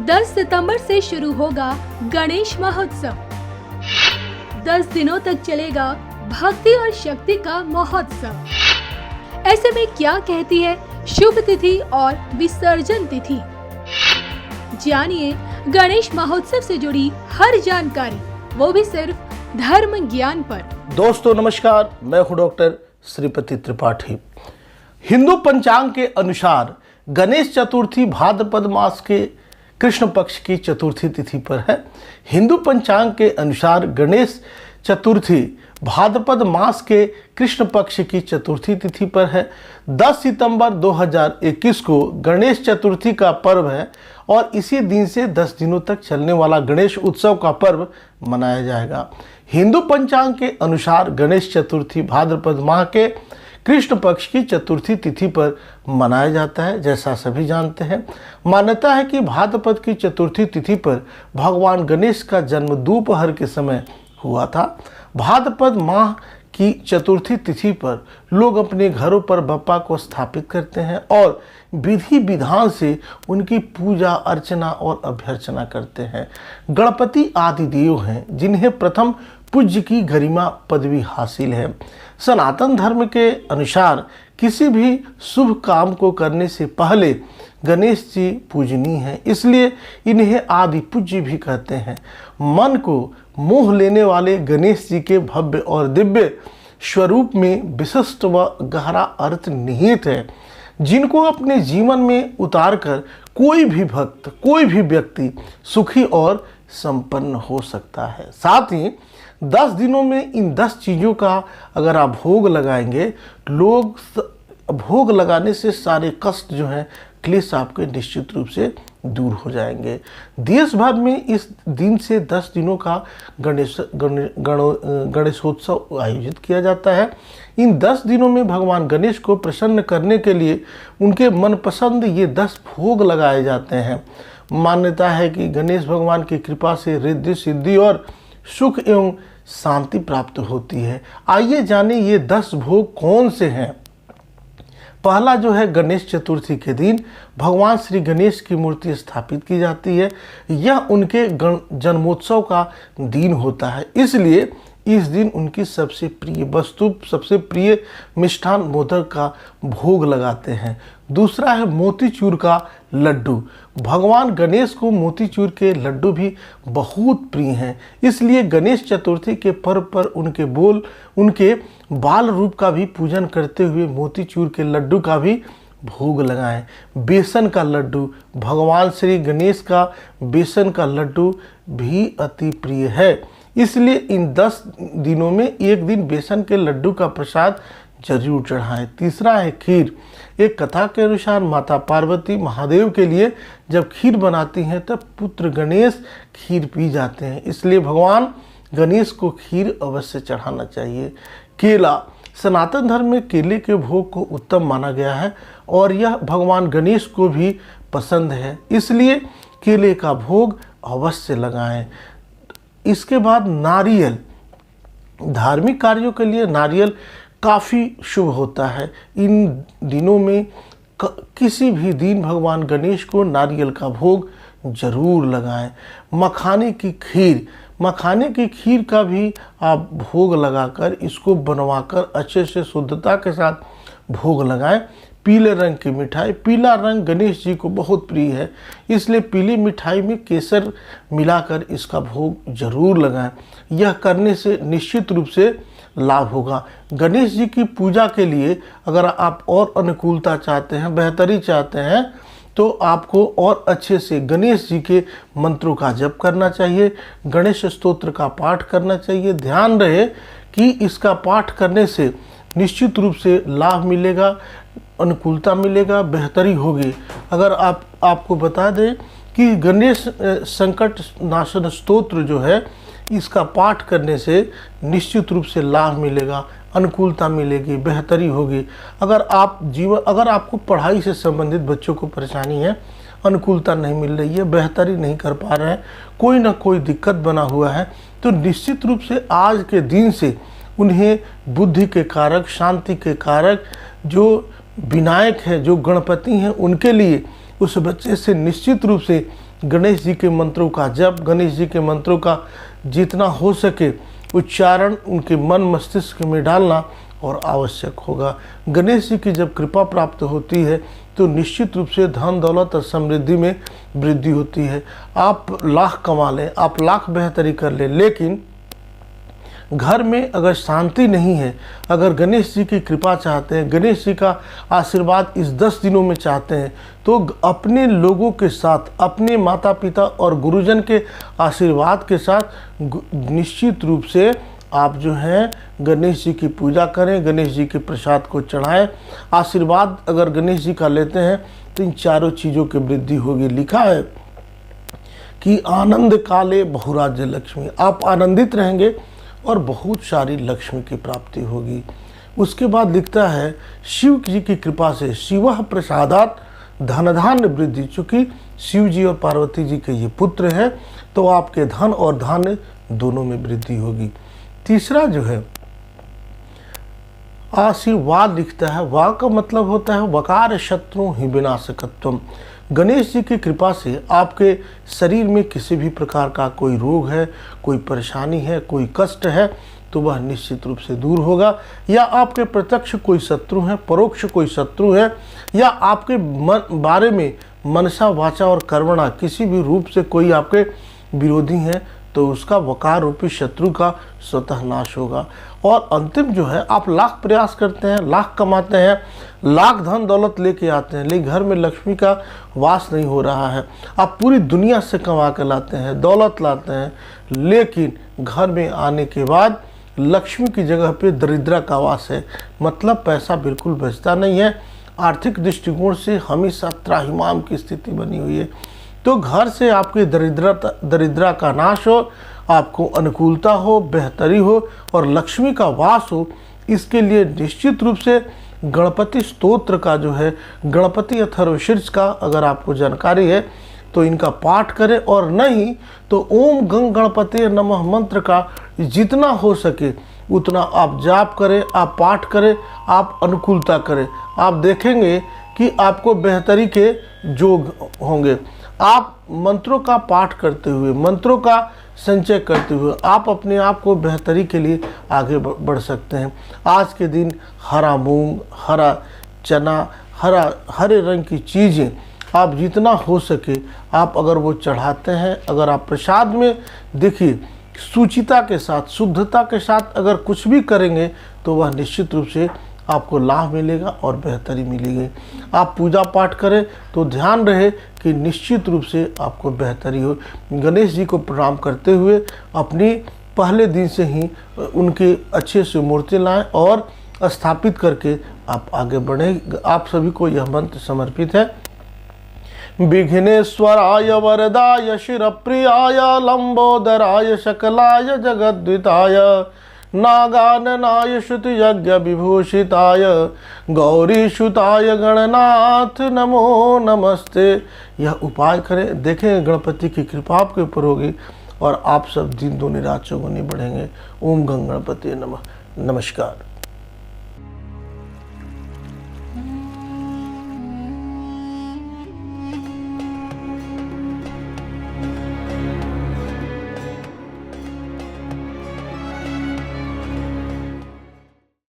10 सितंबर से शुरू होगा गणेश महोत्सव। 10 दिनों तक चलेगा भक्ति और शक्ति का महोत्सव। ऐसे में क्या कहती है शुभ तिथि और विसर्जन तिथि? जानिए गणेश महोत्सव से जुड़ी हर जानकारी, वो भी सिर्फ धर्म ज्ञान पर। दोस्तों नमस्कार, मैं हूं डॉक्टर श्रीपति त्रिपाठी। हिंदू पंचांग के अनुसार गणेश चतुर्थी भाद्रपद मास के कृष्ण पक्ष की चतुर्थी तिथि पर है। हिंदू पंचांग के अनुसार गणेश चतुर्थी भाद्रपद मास के कृष्ण पक्ष की चतुर्थी तिथि पर है। 10 सितंबर 2021 को गणेश चतुर्थी का पर्व है और इसी दिन से 10 दिनों तक चलने वाला गणेश उत्सव का पर्व मनाया जाएगा। हिंदू पंचांग के अनुसार गणेश चतुर्थी भाद्रपद माह के कृष्ण पक्ष की चतुर्थी तिथि पर मनाया जाता है। जैसा सभी जानते हैं, मान्यता है कि भाद्रपद की चतुर्थी तिथि पर भगवान गणेश का जन्म दोपहर के समय हुआ था। भाद्रपद माह की चतुर्थी तिथि पर लोग अपने घरों पर बप्पा को स्थापित करते हैं और विधि विधान से उनकी पूजा अर्चना और अभ्यर्चना करते हैं। गणपति आदि देव हैं जिन्हें प्रथम पूज्य की गरिमा पदवी हासिल है। सनातन धर्म के अनुसार किसी भी शुभ काम को करने से पहले गणेश जी पूजनीय हैं, इसलिए इन्हें आदि पूज्य भी कहते हैं। मन को मोह लेने वाले गणेश जी के भव्य और दिव्य स्वरूप में विशिष्ट व गहरा अर्थ निहित है, जिनको अपने जीवन में उतारकर कोई भी भक्त, कोई भी व्यक्ति सुखी और संपन्न हो सकता है। साथ ही 10 दिनों में इन 10 चीज़ों का अगर आप भोग लगाएंगे, लोग भोग लगाने से सारे कष्ट जो हैं, क्लेश आपके निश्चित रूप से दूर हो जाएंगे। देश भर में इस दिन से 10 दिनों का गणेशोत्सव आयोजित किया जाता है। इन 10 दिनों में भगवान गणेश को प्रसन्न करने के लिए उनके मनपसंद ये 10 भोग लगाए जाते हैं। मान्यता है कि गणेश भगवान की कृपा से रिद्धि सिद्धि और सुख एवं शांति प्राप्त होती है। आइए जाने ये 10 भोग कौन से हैं। पहला जो है, गणेश चतुर्थी के दिन भगवान श्री गणेश की मूर्ति स्थापित की जाती है। यह उनके जन्मोत्सव का दिन होता है, इसलिए इस दिन उनकी सबसे प्रिय वस्तु, सबसे प्रिय मिष्ठान मोदक का भोग लगाते हैं। दूसरा है मोतीचूर का लड्डू। भगवान गणेश को मोतीचूर के लड्डू भी बहुत प्रिय हैं, इसलिए गणेश चतुर्थी के पर्व पर उनके बाल रूप का भी पूजन करते हुए मोतीचूर के लड्डू का भी भोग लगाएं। बेसन का लड्डू, भगवान श्री गणेश का बेसन का लड्डू भी अति प्रिय है, इसलिए इन 10 दिनों में एक दिन बेसन के लड्डू का प्रसाद जरूर चढ़ाएं। तीसरा है खीर। एक कथा के अनुसार माता पार्वती महादेव के लिए जब खीर बनाती हैं तब पुत्र गणेश खीर पी जाते हैं, इसलिए भगवान गणेश को खीर अवश्य चढ़ाना चाहिए। केला। सनातन धर्म में केले के भोग को उत्तम माना गया है और यह भगवान गणेश को भी पसंद है, इसलिए केले का भोग अवश्य लगाएं। इसके बाद नारियल। धार्मिक कार्यों के लिए नारियल काफ़ी शुभ होता है। इन दिनों में किसी भी दिन भगवान गणेश को नारियल का भोग जरूर लगाएं। मखाने की खीर। मखाने की खीर का भी आप भोग लगाकर, इसको बनवाकर अच्छे से शुद्धता के साथ भोग लगाएं। पीले रंग की मिठाई। पीला रंग गणेश जी को बहुत प्रिय है, इसलिए पीली मिठाई में केसर मिलाकर इसका भोग जरूर लगाएं। यह करने से निश्चित रूप से लाभ होगा। गणेश जी की पूजा के लिए अगर आप और अनुकूलता चाहते हैं, बेहतरी चाहते हैं, तो आपको और अच्छे से गणेश जी के मंत्रों का जप करना चाहिए, गणेश स्तोत्र का पाठ करना चाहिए। ध्यान रहे कि इसका पाठ करने से निश्चित रूप से लाभ मिलेगा, अनुकूलता मिलेगा, बेहतरी होगी। अगर आपको बता दें कि गणेश संकट नाशन स्तोत्र जो है, इसका पाठ करने से निश्चित रूप से लाभ मिलेगा, अनुकूलता मिलेगी, बेहतरी होगी। अगर आपको पढ़ाई से संबंधित बच्चों को परेशानी है, अनुकूलता नहीं मिल रही है, बेहतरी नहीं कर पा रहे हैं, कोई ना कोई दिक्कत बना हुआ है, तो निश्चित रूप से आज के दिन से उन्हें बुद्धि के कारक, शांति के कारक जो विनायक है, जो गणपति हैं, उनके लिए उस बच्चे से निश्चित रूप से गणेश जी के मंत्रों का जप, गणेश जी के मंत्रों का जितना हो सके उच्चारण उनके मन मस्तिष्क में डालना और आवश्यक होगा। गणेश जी की जब कृपा प्राप्त होती है तो निश्चित रूप से धन दौलत और समृद्धि में वृद्धि होती है। आप लाख कमा लें, आप लाख बेहतरी कर लें, लेकिन घर में अगर शांति नहीं है, अगर गणेश जी की कृपा चाहते हैं, गणेश जी का आशीर्वाद इस 10 दिनों में चाहते हैं, तो अपने लोगों के साथ, अपने माता पिता और गुरुजन के आशीर्वाद के साथ निश्चित रूप से आप जो हैं गणेश जी की पूजा करें, गणेश जी के प्रसाद को चढ़ाएं। आशीर्वाद अगर गणेश जी का लेते हैं तो इन चारों चीज़ों की वृद्धि होगी। लिखा है कि आनंद काले बहुराज्य लक्ष्मी, आप आनंदित रहेंगे और बहुत सारी लक्ष्मी की प्राप्ति होगी। उसके बाद लिखता है शिव जी की कृपा से शिवः प्रसादात धन धान्य वृद्धि, चूँकि शिव जी और पार्वती जी के ये पुत्र हैं तो आपके धन और धान्य दोनों में वृद्धि होगी। तीसरा जो है आशीर्वाद लिखता है, वाह का मतलब होता है वकार शत्रु ही विनाशकत्वम। गणेश जी की कृपा से आपके शरीर में किसी भी प्रकार का कोई रोग है, कोई परेशानी है, कोई कष्ट है तो वह निश्चित रूप से दूर होगा। या आपके प्रत्यक्ष कोई शत्रु है, परोक्ष कोई शत्रु है, या आपके बारे में मनसा वाचा और कर्मणा किसी भी रूप से कोई आपके विरोधी हैं तो उसका वकार रूपी शत्रु का स्वतः नाश होगा। और अंतिम जो है, आप लाख प्रयास करते हैं, लाख कमाते हैं, लाख धन दौलत लेके आते हैं, लेकिन घर में लक्ष्मी का वास नहीं हो रहा है। आप पूरी दुनिया से कमा के लाते हैं, दौलत लाते हैं, लेकिन घर में आने के बाद लक्ष्मी की जगह पे दरिद्रा का वास है, मतलब पैसा बिल्कुल बचता नहीं है। आर्थिक दृष्टिकोण से हमेशा त्राहिमाम की स्थिति बनी हुई है। तो घर से आपकी दरिद्रा का नाश हो, आपको अनुकूलता हो, बेहतरी हो और लक्ष्मी का वास हो, इसके लिए निश्चित रूप से गणपति स्तोत्र का जो है, गणपति अथर्वशीर्ष का अगर आपको जानकारी है तो इनका पाठ करें, और नहीं तो ओम गंग गणपति नमः मंत्र का जितना हो सके उतना आप जाप करें, आप पाठ करें, आप अनुकूलता करें। आप देखेंगे कि आपको बेहतरी के योग होंगे। आप मंत्रों का पाठ करते हुए, मंत्रों का संचय करते हुए आप अपने आप को बेहतरी के लिए आगे बढ़ सकते हैं। आज के दिन हरा मूंग, हरा चना, हरे रंग की चीज़ें आप जितना हो सके आप अगर वो चढ़ाते हैं, अगर आप प्रसाद में देखिए शुचिता के साथ, शुद्धता के साथ अगर कुछ भी करेंगे तो वह निश्चित रूप से आपको लाभ मिलेगा और बेहतरी मिलेगी। आप पूजा पाठ करें तो ध्यान रहे कि निश्चित रूप से आपको बेहतरी हो। गणेश जी को प्रणाम करते हुए अपनी पहले दिन से ही उनके अच्छे से मूर्ति लाएं और स्थापित करके आप आगे बढ़ें। आप सभी को यह मंत्र समर्पित है। विघ्नेश्वराय वरदाय शिरप्रियाय लंबोदराय सकलाय जगद्विताय नागाननाय श्रुति यज्ञ विभूषिताय गौरीसुताय गणनाथ नमो नमस्ते। यह उपाय करें, देखें गणपति की कृपा आपके ऊपर होगी और आप सब दिन दूनी रात चौगुनी बढ़ेंगे। ओम गंग गणपति नमः। नमस्कार।